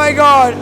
my God!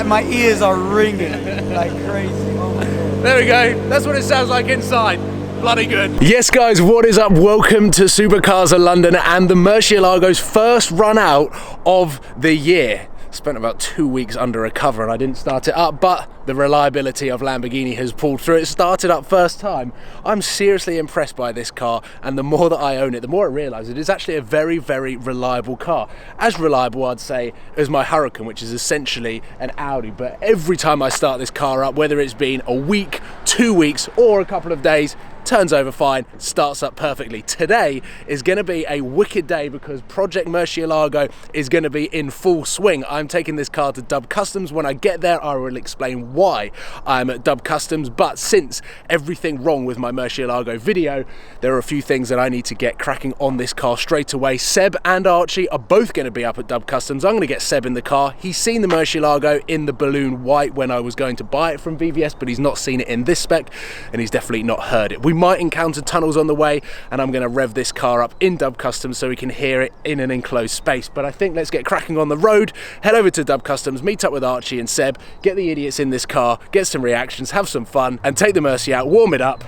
My ears are ringing like crazy. Oh my God. There we go. That's what it sounds like inside. Bloody good. Yes, guys, what is up? Welcome to Supercars of London and the Murcielago's first run out of the year. Spent about 2 weeks under a cover and I didn't start it up, but the reliability of Lamborghini has pulled through. It started up first time. I'm seriously impressed by this car, and the more that I own it, the more I realise it is actually a very, very reliable car. As reliable, I'd say, as my Huracan, which is essentially an Audi, but every time I start this car up, whether it's been a week, 2 weeks, or a couple of days, turns over fine, starts up perfectly. Today is going to be a wicked day because Project Murcielago is going to be in full swing. I'm taking this car to Dub Customs. When I get there, I will explain why I'm at Dub Customs, but since everything wrong with my Murcielago video, there are a few things that I need to get cracking on this car straight away. Seb and Archie are both going to be up at Dub Customs. I'm going to get Seb in the car. He's seen the Murcielago in the balloon white when I was going to buy it from VVS, but he's not seen it in this spec, and he's definitely not heard it. We might encounter tunnels on the way, and I'm going to rev this car up in Dub Customs so we can hear it in an enclosed space. But I think let's get cracking on the road, head over to Dub Customs, meet up with Archie and Seb, get the idiots in this car, get some reactions, have some fun, and take the Mercy out, warm it up.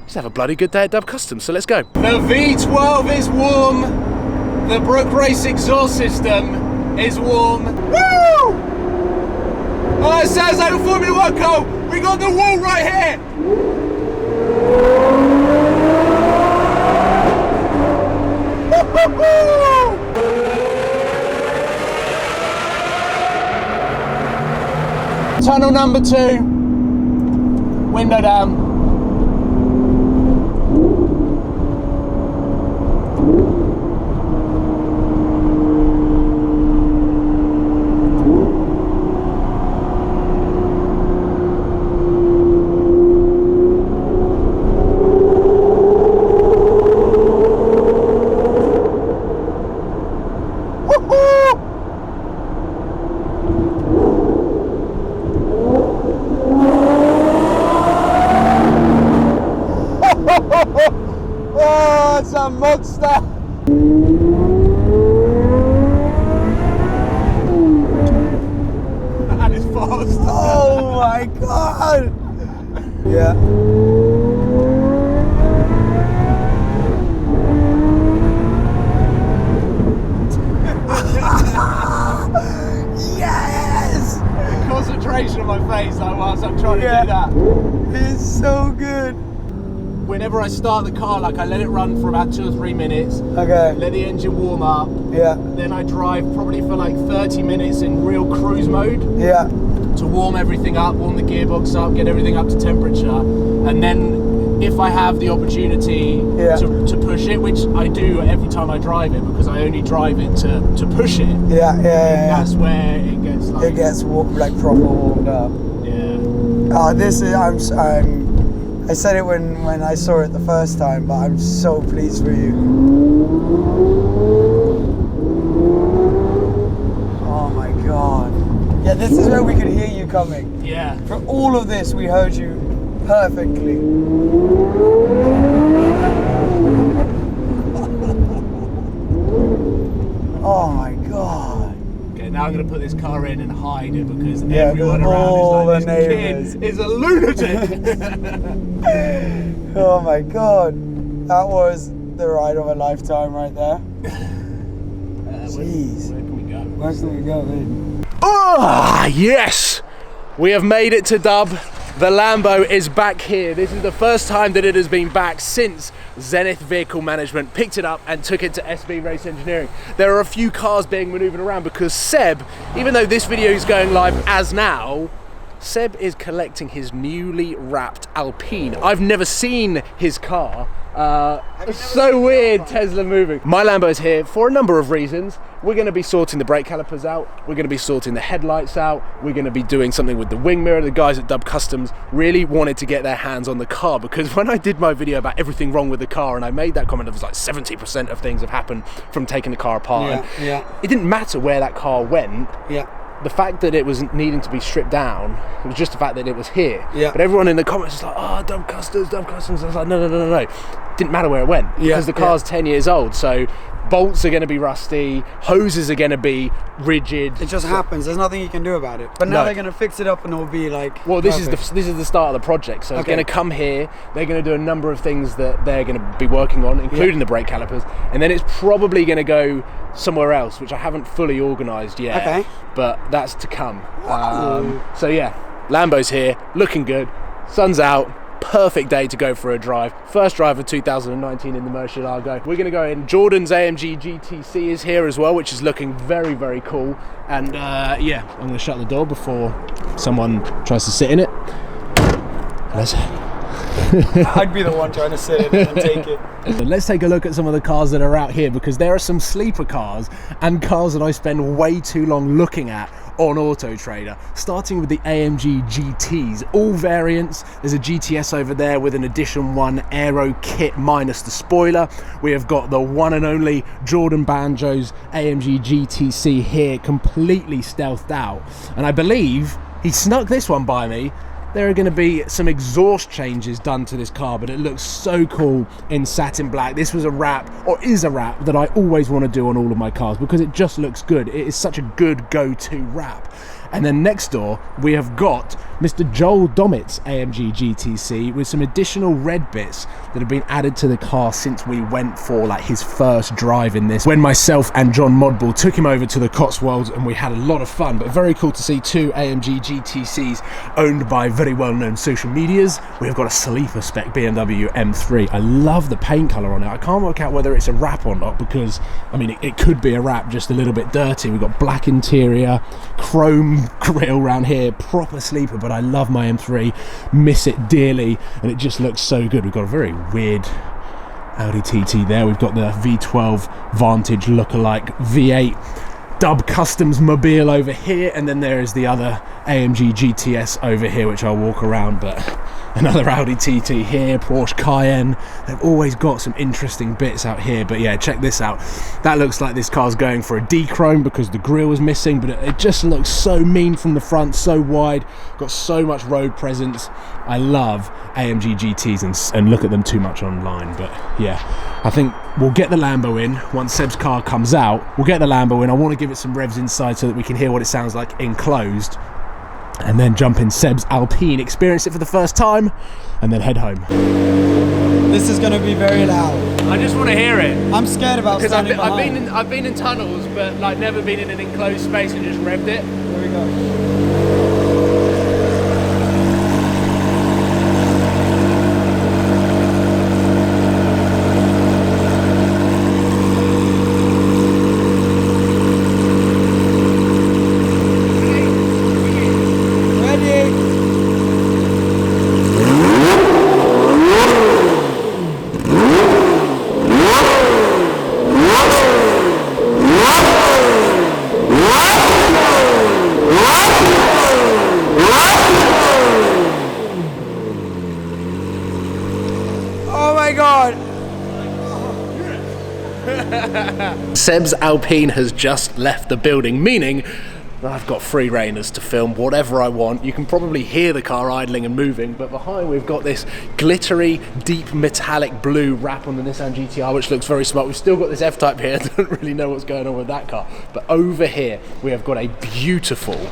Just have a bloody good day at Dub Customs, so let's go. The V12 is warm, the Brook Race exhaust system is warm. Woo! Oh, it sounds like a Formula 1 car. We got the wall right here. Tunnel number 2, window down. Oh, it's a monster! That is fast! Oh my God! Yeah. Yes! The concentration on my face like whilst I'm trying to do that. It's so good. Whenever I start the car, like I let it run for about 2 or 3 minutes. Okay. Let the engine warm up. Yeah. Then I drive probably for like 30 minutes in real cruise mode. Yeah. To warm everything up, warm the gearbox up, get everything up to temperature. And then if I have the opportunity to push it, which I do every time I drive it because I only drive it to push it. Yeah. That's where it gets like... It gets like proper warmed up. Yeah. Oh, this is, I said it when I saw it the first time, but I'm so pleased for you. Oh my God. Yeah, this is where we could hear you coming. Yeah. For all of this, we heard you perfectly. Oh my God. Okay, now I'm going to put this car in and hide it because Yeah, everyone all around is like, the this kid is a lunatic. Oh my God. That was the ride of a lifetime right there. Jeez. Where can we go? Where can we go, man? Ah, yes! We have made it to Dub. The Lambo is back here. This is the first time that it has been back since Zenith Vehicle Management picked it up and took it to SB Race Engineering. There are a few cars being maneuvered around because Seb, even though this video is going live as now, Seb is collecting his newly wrapped Alpine. I've never seen his car. It's so weird, Tesla moving. My Lambo is here for a number of reasons. We're going to be sorting the brake calipers out. We're going to be sorting the headlights out. We're going to be doing something with the wing mirror. The guys at Dub Customs really wanted to get their hands on the car because when I did my video about everything wrong with the car and I made that comment, it was like 70% of things have happened from taking the car apart. Yeah. It didn't matter where that car went. Yeah. The fact that it was needing to be stripped down, it was just the fact that it was here. Yeah. But everyone in the comments was like, oh, Dub Customs. I was like, no. didn't matter where it went because the car's 10 years old. So bolts are going to be rusty, hoses are going to be rigid. It just happens. There's nothing you can do about it. But now they're going to fix it up and it'll be like well, this is the start of the project. So it's going to come here. They're going to do a number of things that they're going to be working on, including the brake calipers, and then it's probably going to go somewhere else, which I haven't fully organised yet. Okay. But that's to come. So yeah, Lambo's here, looking good. Sun's out. Perfect day to go for a drive. First drive of 2019 in the Murcielago. We're going to go in. Jordan's AMG GTC is here as well, which is looking very, very cool. And yeah, I'm going to shut the door before someone tries to sit in it. I'd be the one trying to sit in it and take it. Let's take a look at some of the cars that are out here, because there are some sleeper cars and cars that I spend way too long looking at on Auto Trader, starting with the AMG GTs, all variants. There's a GTS over there with an Edition 1 aero kit minus the spoiler. We have got the one and only Jordan Banjo's AMG GTC here, completely stealthed out, and I believe he snuck this one by me. There are going to be some exhaust changes done to this car, but it looks so cool in satin black. This was a wrap, or is a wrap, that I always want to do on all of my cars because it just looks good. It is such a good go-to wrap. And then next door, we have got Mr. Joel Dommett's AMG GTC with some additional red bits that have been added to the car since we went for like his first drive in this, when myself and John Modball took him over to the Cotswolds, and we had a lot of fun. But very cool to see two AMG GTCs owned by very well-known social medias. We have got a sleeper spec BMW M3. I love the paint colour on it. I can't work out whether it's a wrap or not, because I mean it could be a wrap, just a little bit dirty. We've got black interior, chrome grille around here, proper sleeper. But I love my M3, miss it dearly, and it just looks so good. We've got a very weird Audi TT there. We've got the V12 Vantage lookalike V8 Dub Customs Mobile over here, and then there is the other AMG GTS over here, which I'll walk around. But another Audi TT here, Porsche Cayenne. They've always got some interesting bits out here. But yeah, check this out. That looks like this car's going for a D-chrome because the grille is missing, but it just looks so mean from the front, so wide, got so much road presence. I love AMG GTs and look at them too much online. But yeah, I think we'll get the Lambo in once Seb's car comes out. We'll get the Lambo in. I want to give it some revs inside so that we can hear what it sounds like enclosed, and then jump in Seb's Alpine, experience it for the first time, and then head home. This is going to be very loud. I just want to hear it. I'm scared about standing behind. I've been in tunnels, but like never been in an enclosed space and just revved it. Here we go. Seb's Alpine has just left the building, meaning that I've got free reiners to film whatever I want. You can probably hear the car idling and moving, but behind we've got this glittery, deep metallic blue wrap on the Nissan GTR, which looks very smart. We've still got this F-Type here. I don't really know what's going on with that car. But over here, we have got a beautiful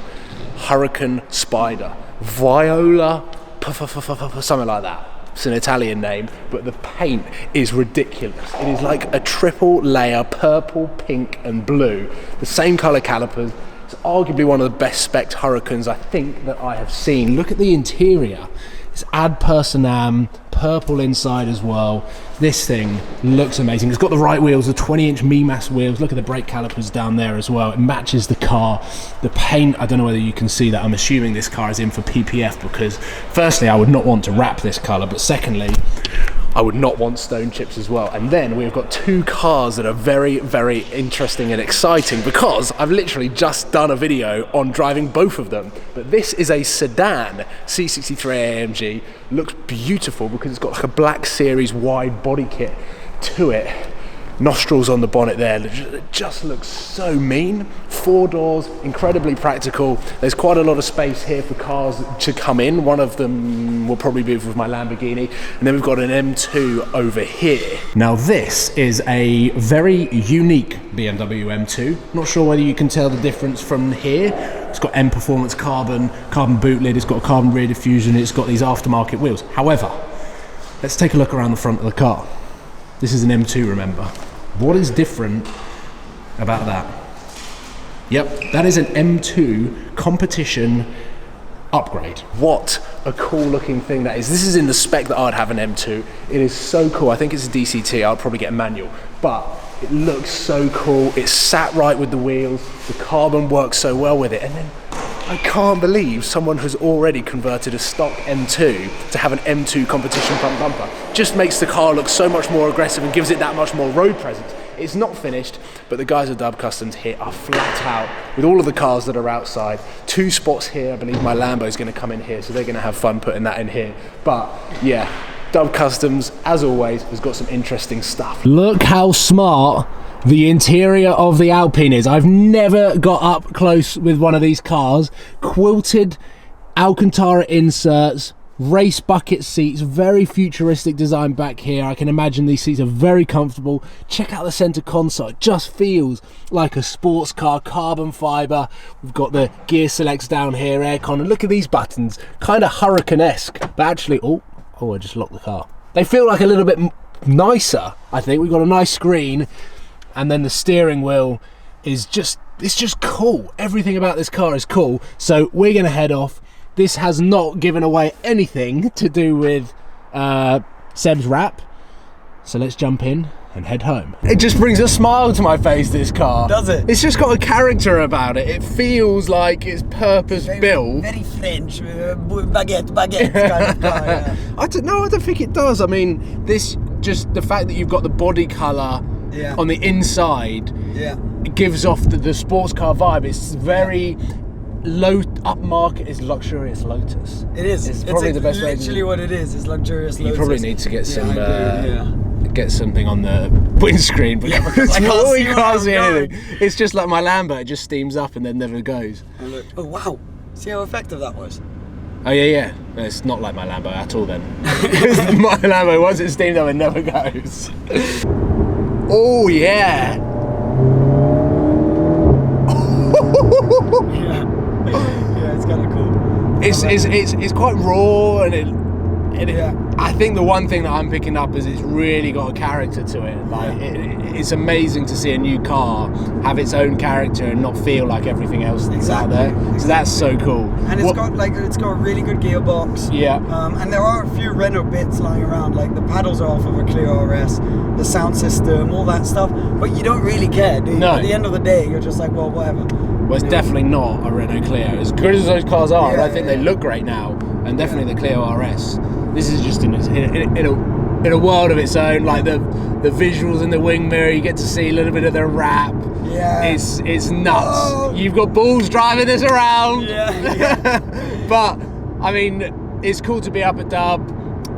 Hurricane Spider. Viola, something like that. It's an Italian name, but the paint is ridiculous. It is like a triple layer, purple, pink and blue. The same colour calipers. It's arguably one of the best spec'd Hurricanes I think that I have seen. Look at the interior. It's ad personam, purple inside as well. This thing looks amazing. It's got the right wheels, the 20-inch Mimas wheels. Look at the brake calipers down there as well. It matches the car. The paint, I don't know whether you can see that. I'm assuming this car is in for PPF because firstly, I would not want to wrap this colour, but secondly, I would not want stone chips as well. And then we've got two cars that are very, very interesting and exciting because I've literally just done a video on driving both of them. But this is a sedan C63 AMG. Looks beautiful because it's got like a Black Series wide body kit to it. nostrils on the bonnet there. It just looks so mean. 4 doors, incredibly practical. There's quite a lot of space here for cars to come in. One of them will probably be with my Lamborghini. And then we've got an M2 over here. Now this is a very unique BMW M2. Not sure whether you can tell the difference from here. It's got M Performance carbon boot lid, it's got a carbon rear diffusion, it's got these aftermarket wheels. However, let's take a look around the front of the car. This is an M2, remember. What is different about that? Yep, that is an M2 competition upgrade. What a cool looking thing that is. This is in the spec that I'd have an M2. It is so cool. I think it's a DCT, I'll probably get a manual, but it looks so cool. It's sat right with the wheels. The carbon works so well with it. And then I can't believe someone has already converted a stock M2 to have an M2 competition front bumper. Just makes the car look so much more aggressive and gives it that much more road presence. It's not finished, but the guys at Dub Customs here are flat out with all of the cars that are outside. 2 spots here. I believe my Lambo's going to come in here, so they're going to have fun putting that in here. But yeah, Dub Customs, as always, has got some interesting stuff. Look how smart the interior of the Alpine is. I've never got up close with one of these cars. Quilted Alcantara inserts, race bucket seats, very futuristic design back here. I can imagine these seats are very comfortable. Check out the center console. It just feels like a sports car, carbon fiber. We've got the gear selects down here, aircon, and look at these buttons, kind of Hurricane-esque, but actually, oh, I just locked the car. They feel like a little bit nicer, I think. We've got a nice screen, and then the steering wheel is just, it's just cool. Everything about this car is cool. So we're gonna head off. This has not given away anything to do with Seb's rap. So let's jump in and head home. It just brings a smile to my face, this car. Does it? It's just got a character about it. It feels like it's purpose built. Very French, baguette kind of car, yeah. I don't think it does. I mean, this, just the fact that you've got the body colour on the inside, it gives off the sports car vibe. It's very low upmarket, is luxurious Lotus. It is. It's probably the best way. Literally what it is. It's luxurious Lotus. You probably need to get some. Get something on the windscreen, but you can't see anything. It's just like my Lambo. It just steams up and then never goes. Oh, look. Oh wow! See how effective that was. Oh yeah. It's not like my Lambo at all then. My Lambo, once it's steamed up, it never goes. Oh yeah. Yeah, it's kind of cool. It's quite raw, and I think the one thing that I'm picking up is it's really got a character to it. Like it's amazing to see a new car have its own character and not feel like everything else that's out there. So that's so cool. And it's got a really good gearbox. Yeah. And there are a few Renault bits lying around, like the paddles are off of a Clio RS, the sound system, all that stuff. But you don't really care, do you? No. At the end of the day, you're just like, well, whatever. Well, it's definitely not a Renault Clio. As good as those cars are, I think they look great now, and definitely the Clio RS. This is just in a world of its own. Like the visuals in the wing mirror, you get to see a little bit of the wrap. Yeah. It's nuts. Oh. You've got balls driving this around. Yeah. But I mean, it's cool to be up at Dub.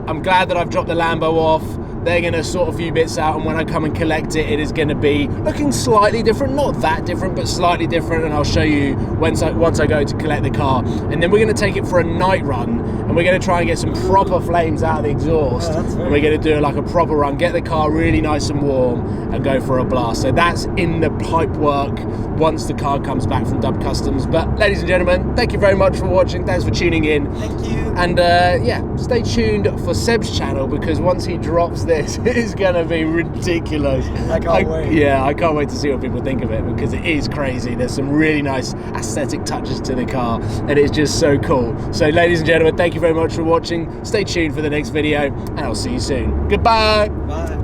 I'm glad that I've dropped the Lambo off. They're going to sort a few bits out, and when I come and collect it, it is going to be looking slightly different. Not that different, but slightly different, and I'll show you once I go to collect the car. And then we're going to take it for a night run, and we're going to try and get some proper flames out of the exhaust. And we're going to do like a proper run, get the car really nice and warm, and go for a blast. So that's in the pipe work once the car comes back from Dub Customs. But ladies and gentlemen, thank you very much for watching. Thanks for tuning in. Thank you. And yeah, stay tuned for Seb's channel, because once he drops this, it's gonna be ridiculous. I can't wait. Yeah, I can't wait to see what people think of it, because it is crazy. There's some really nice aesthetic touches to the car, and it's just so cool. So ladies and gentlemen, thank you very much for watching. Stay tuned for the next video, and I'll see you soon. Goodbye. Bye.